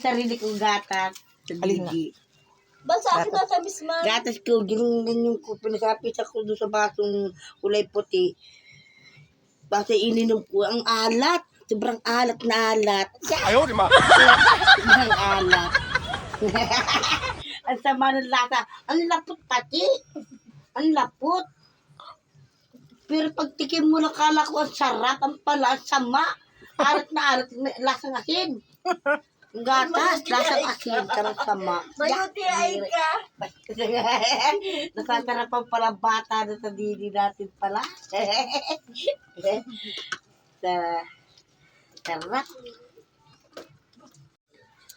sarili kong gatas sa Alin digi. Ba't sa akin na tamis man? Gatas ko, ginungan ko, pinasapit ako doon sa basong kulay puti. Basta ininom ko, ang alat. Sobrang alat na alat. Ayaw, di ma. Sobrang alat. Ang sama ng lasa. Ang lapot pati. Ang lapot. Pero pag tikim mo, nakala ko ang sarap. Ang pala, ang sama. Alat na alat. Lasang asin. Ang gatas, lasang asin. Karang sama. Mayuti ay ka. Nasasarapan pala bata na sa didi natin pala. Sarap.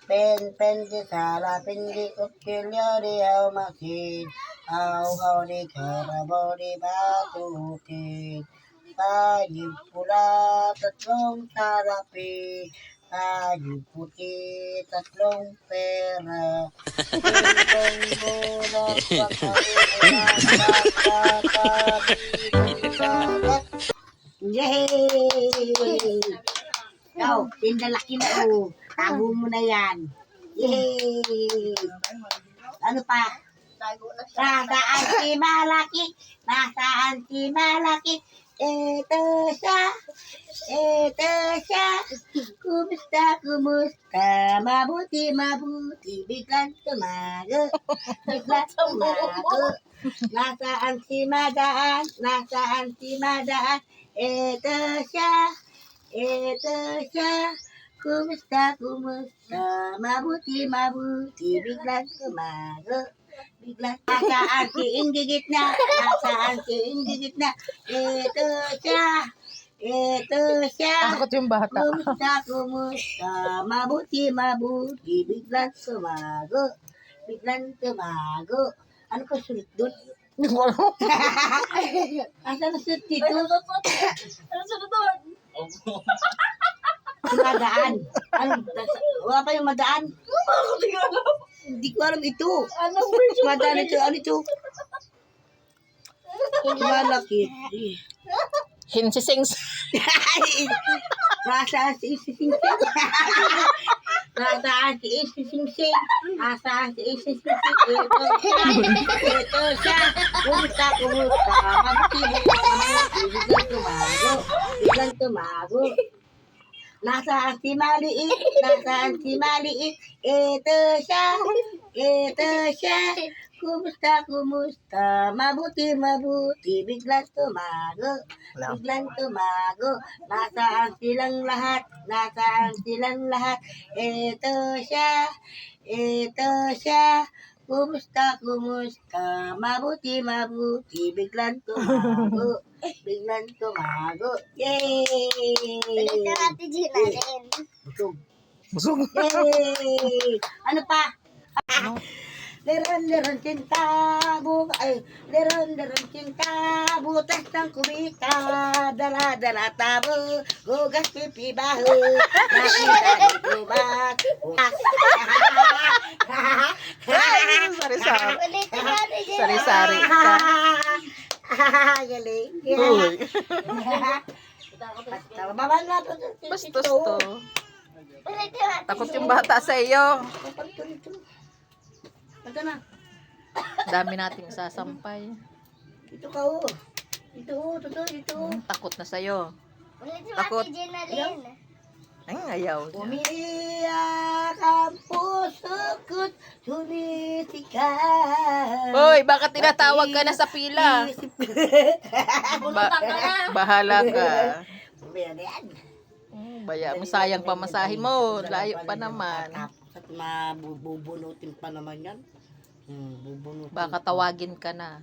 Pen di sala, pindi kutsilyo di au masin. Au di karabo di batutin. Paying pula, tatlong salapi. Paying puti, tatlong pera. Pintong mula, Yay! Ikaw, pindalaki na o. Tago mo na yan. Yay! Ano pa? Nasaan si Malaki? Nasaan si Malaki? Ito siya. Ito siya. Kumusta, kumusta? Mabuti, mabuti. Biglang tumago. Biglang tumago. Nasaan si Madaan? Nasaan si Madaan? Ito siya. Ito siya. Kumusta, kumusta? Mabuti, mabuti. Biglang tumago. Biglang nasaan si Inggigit na? Nasaan si Inggigit na? Ito siya. Ito siya. Takot yung bata. Kumusta, kumusta? Mabuti, mabuti. Biglang tumago. Biglang tumago. Ano ka sulit doon? Hindi ko alam. Asa na sulit dito? Ano sunod doon? Madaan. Ano? Wala pa yung madaan? Ako di ko alam. Hindi ko alam ito. Anong version ba Madaan yun? ito. Ano ito? Malaki. Hinsisings. Nasaan si Isisingsing? Nasaan si Isisingsing? Nasaan si Isisingsing? Ito siya. Ito siya. Kumusta, kumusta? Mabuti, mabuti. Biglang tumago. Biglang tumago. Nasaan si Maliit? Nasaan si Maliit? Ito siya. Ito siya. Kumusta, kumusta? Mabuti, mabuti. Biglang tumago. Biglang tumago. Nasaan silang lahat? Nasaan silang lahat? Ito siya. Ito siya. Kumusta, kumusta? Mabuti, mabuti. Biglang tumago. Biglang tumago. Yay! Pinagka natin Gina rin. Busog. Busog. Yay! Ano pa? Leron cinta leron cinta butas ng kumita dala tabo gugas pipi baho nakita dito ba Sari-sari. Ulit ka natin Gina. Sari-sari ka. galing Uy. babal na Bastos to. Ulit ka natin Takot yung bata sa iyo. ito na Dami nating sasampay. ito ka o ito Takot na sa iyo. Ulit Takot. ka natin Gina rin. Ay, ayaw. umiiyak ang puso ko't sumisigaw. Hoy, bakit tinatawag ka na sa pila? Bulutan ka na. Bahala ka. Yan. Baya, masayang pamasahe mo. Layo pa naman. Tapos at mabubunutin pa naman yan. Bubunutin. Baka tawagin ka na.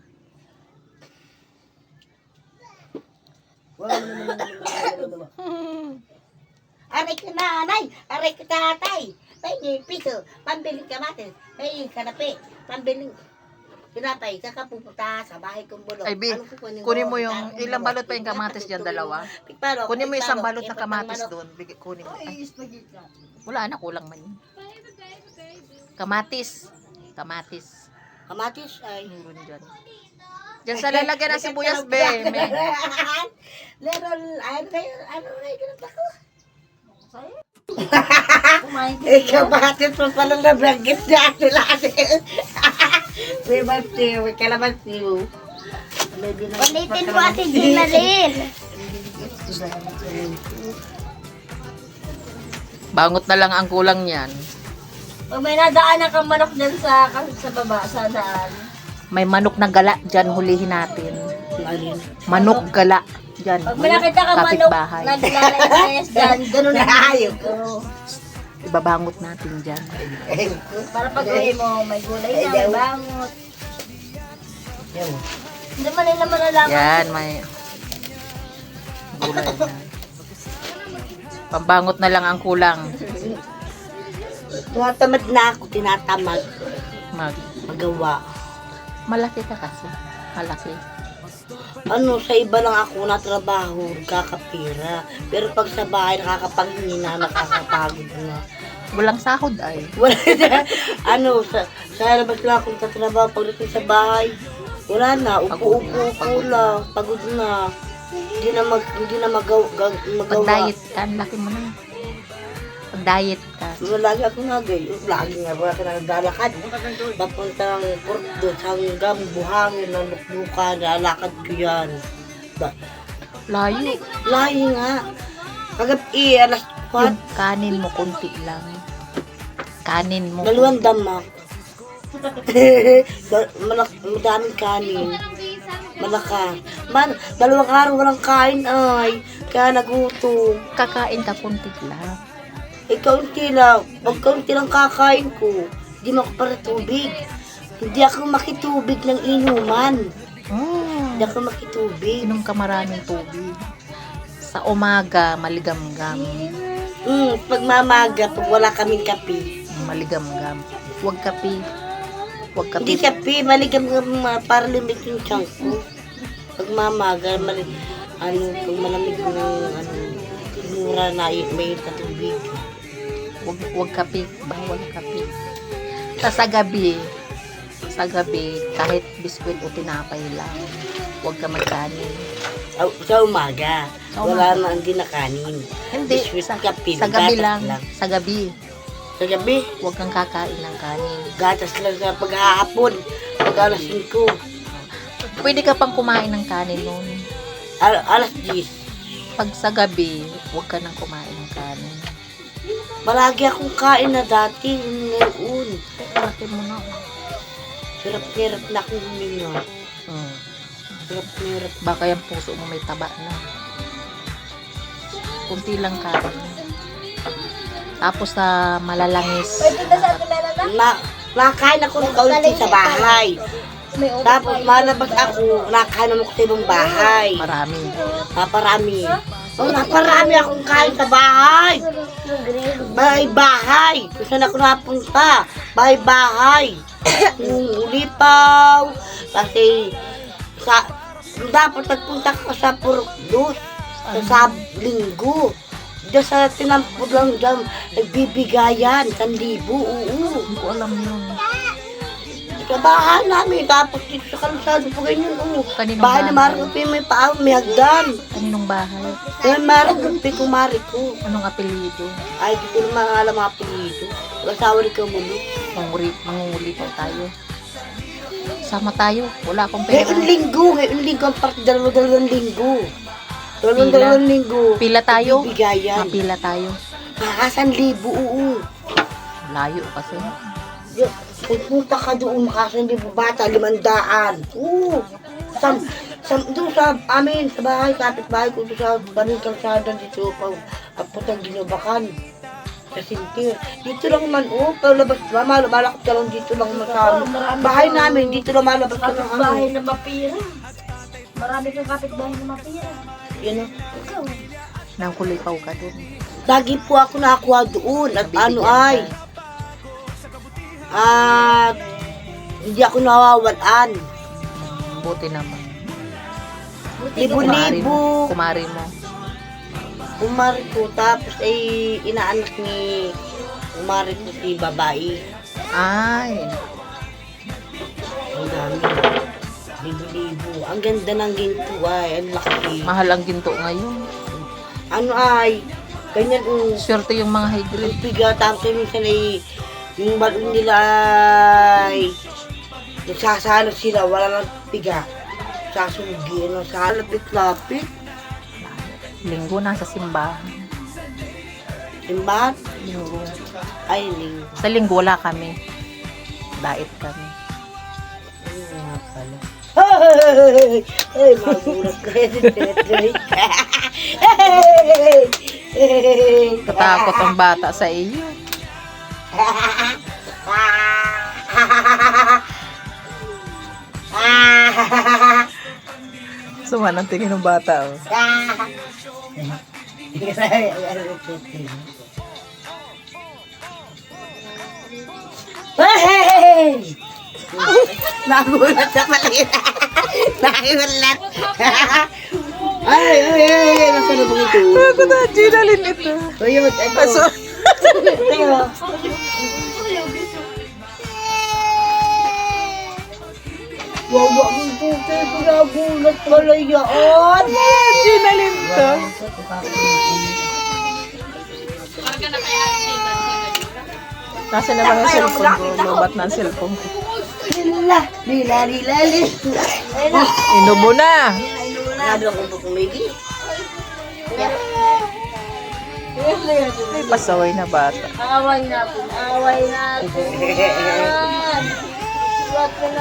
Aray ka nanay, aray ka tatay. Pahingin piso, pambiling kamatis, pahingin kanape, pambiling tinapay, saka pupunta sa bahay kong bulok. Ay, Bi, Anong kunin mo yung, ilang balot pa yung kamatis dyan, dalawa? Kunin mo yung isang balot na Ipot ng kamatis manok. doon. Kunin mo. Ay, Ay, spaghetti ka. wala na, kulang man yun. Kamatis. Kamatis. Kamatis ay. Meron dyan. Diyan sa lalagyan ng sibuyas, be. May, Leron, ano na yun ako? Kumain ka. Ikaw bakit mo palang nabanggit niya sila kasi. May masiw, may kalamansiw. Ulitin mo Ate Ginalin. Bangot na lang ang kulang niyan. Pag may nadaanan kang manok dyan sa baba, sa daan. May manok na gala dyan, hulihin natin. Manok gala dyan. Pag may nakita kang manok, Kapitbahay. naglalayas dyan, ganun na Ayok. Ibabangot natin dyan. Para pag uwi mo, may gulay na, may bangot. Hindi man nila malalaman. Yan, may gulay na. Pambangot na lang ang kulang. Tumatamad na ako, tinatamad. Mag Magawa. Malaki ka kasi. Malaki. Ano, sa iba lang ako natrabaho, kakapira. Pero pag sa bahay, nakakapanghingi na, nakakapagod na. Walang sahod ay. Wala na. Ano, sa labas lang akong tatrabaho. Pagdating sa bahay, wala na. Upo-upo lang. Pagod na. Hindi na magawa. Pag-diet ka, ang laki mo na. Pag-diet ka. Lagi ako nagay. Lagi nga wala ka naglalakad. Papunta ng Porto, hanggang buhangin, ng luklukan, lalakad ko yan. Layo. Layo nga. Kagabi, alas 4. Yung kanin mo, konti lang. Kanin mo. 2 damak. Madaming kanin. Malakas. 2 araw walang kain ay. Kaya nagutom. Kakain ka, konti lang. Kaunti lang. Pag kaunti lang kakain ko, hindi mo ako para tubig. Hindi ako makitubig ng inuman. Hindi ako makitubig. Inom ka maraming tubig. Sa umaga, maligamgam. Pag mamaga, pag wala kaming kape. Maligamgam. Huwag kape. Huwag kape. Hindi kape, maligam para limit yung chunk ko. Pag mamaga, pag malamig ng mura na may katubig. Huwag kape. Bawal kape. Sa gabi, kahit biskwit o tinapay lang, huwag ka magkanin. Sa umaga, Sa wala umaga. na hindi na kanin. Hindi, Biscuit, sa kape, gabi gatas lang. lang. Sa gabi, Sa gabi, huwag kang kakain ng kanin. gatas lang sa paghahapon. Pag alas 5, Pwede ka pang kumain ng kanin noon. alas 10. Pag sa gabi, huwag ka nang kumain ng kanin. Palagi akong kain na dati, ngayon. Laki mo na. Hirap na akong huminga. Hirap. Baka yung puso mo may taba na. Kunti lang kanin. Tapos sa malalangis. Pwede na sa Ate Melana? Nakain ako ng kaunti sa bahay. May ulo Tapos pa. malabas ako, nakain naman ko sa ibang bahay. Marami. Naparami. Naparami akong kain sa bahay. Bahay. Kung saan ako napunta. Bahay. Ulipaw. Kasi dapat nagpunta ka sa Purukdus. Sa Linggo. Diyan sa tinampod lang dyan, nagbibigayan, 1,000, oo. Hindi ko alam yun. Sa bahay namin, tapos dito sa kalsado po ganyan, oo. Kaninong Bahay na bahay? Maragapi, may paaw, may hagdan. Kaninong bahay? May Maragapi, kumari ko. Anong apelido? Ay, di ko naman alam mga apelido. Mag-asawa ni Kamulo. Mangunguli pa tayo. Sama tayo. Wala akong pera. Ngayon linggo, ang parte dalawang linggo. Dalawang linggo. Pila tayo? Bigayan. Mapila tayo. Kaka 1,000, oo. Layo kasi. Pupunta ka doon, makasan di bata, 500. Oo. Doon sa amin, sa bahay, kapit-bahay ko doon sa Baning Kalsada dito, pagputang Ginabakan. Sa Sintir. Dito lang man, palabas, malakot ka lang dito lang masama. Bahay namin, dito lang malabas ka lang. Kapitbahay na mapira. Marami kang kapitbahay na mapira. Yan o. Ikaw. Nang kulipaw ka dun. Lagi po ako nakakuha doon at Nabibigyan ano ka. ay. Hindi ako nawawalan. Buti naman. Libo-libo. Kumari mo. Umari ko, tapos ay inaanak ni umari ko si babae. Ay. Ang dami. Libo-libo. Ang ganda ng ginto ay, ang laki. Mahal ang ginto ngayon. Ano ay, Ganyan, Swerte yung mga high grade. piga, tapos minsan ay, yung balon nila ay, nagsasalo sila, wala nang piga. Sasugi, sa lapit-lapit. Linggo nasa simbahan. Simbahan? Linggo. Ay, linggo. Sa linggo wala kami. Dait kami. Ano nga pala? Ay, magulat ka yan. Katakot ang bata sa iyo. Sumanang tingin ng bata. Oh. Hey! Nagulat na pala yun. Nagulat. Ay, nasa na bang ito? Ako na, Ginalyn ito. Ayun, ito. Aso. Ito. Wawa mo po, pero nagulat pala yan. Ginalyn to. Nasa na lang ang cellphone ko. Lubat na ang cellphone ko. Lila, lila, lila, lila. Inubo na. Nado ako po kumigi. Ay, pasaway na bata. Away natin. Away natin.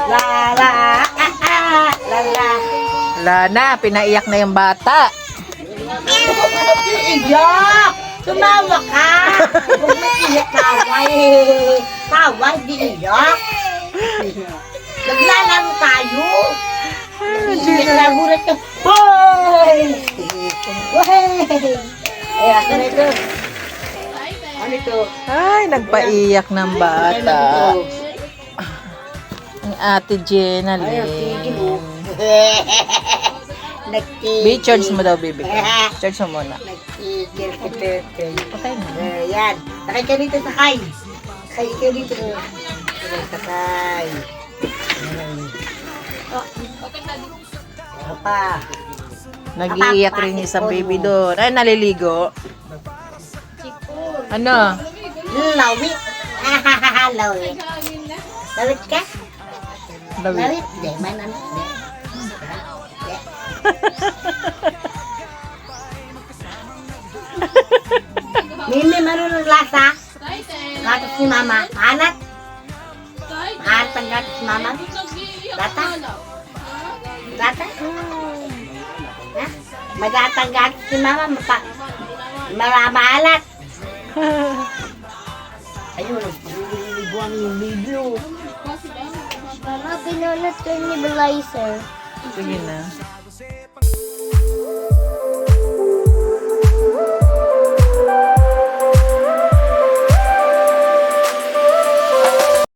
La, la, la, la. Wala na, pinaiyak na yung bata. Iyak! Tumawa ka! Huwag mo iyak taway. Taway, di iyak. Naglalaro tayo. Iyak na gulat ka. Hoy! Hoy! Eh, ako na ito. Ano ito? Ay, nagpaiyak ng bata. Ang ate Jenna Ay, ang tigil oh. Lynn. Nagtigil. B-charge mo daw, baby. Charge mo muna. Nagtigil si Turtle. Patay mo. Yan. Sakay ka dito, sakay. Sakay ka dito. Sakay. Ano pa? Nag-iiyak rin yung isang baby doon. Ay, naliligo. Ano? Lawit. Lawit. Lawit ka? Lawit. Lawit. Di, man ano? Di. Mimi, marunong lasa? Gatos ni mama. Hanat? Hanat ang gatos ni mama? Lata? Lata? Ha? Magatang gatos ni mama. Maalat. Ayun, buwang yung video. Mama, pinunod ko yung nebulizer. Sige na.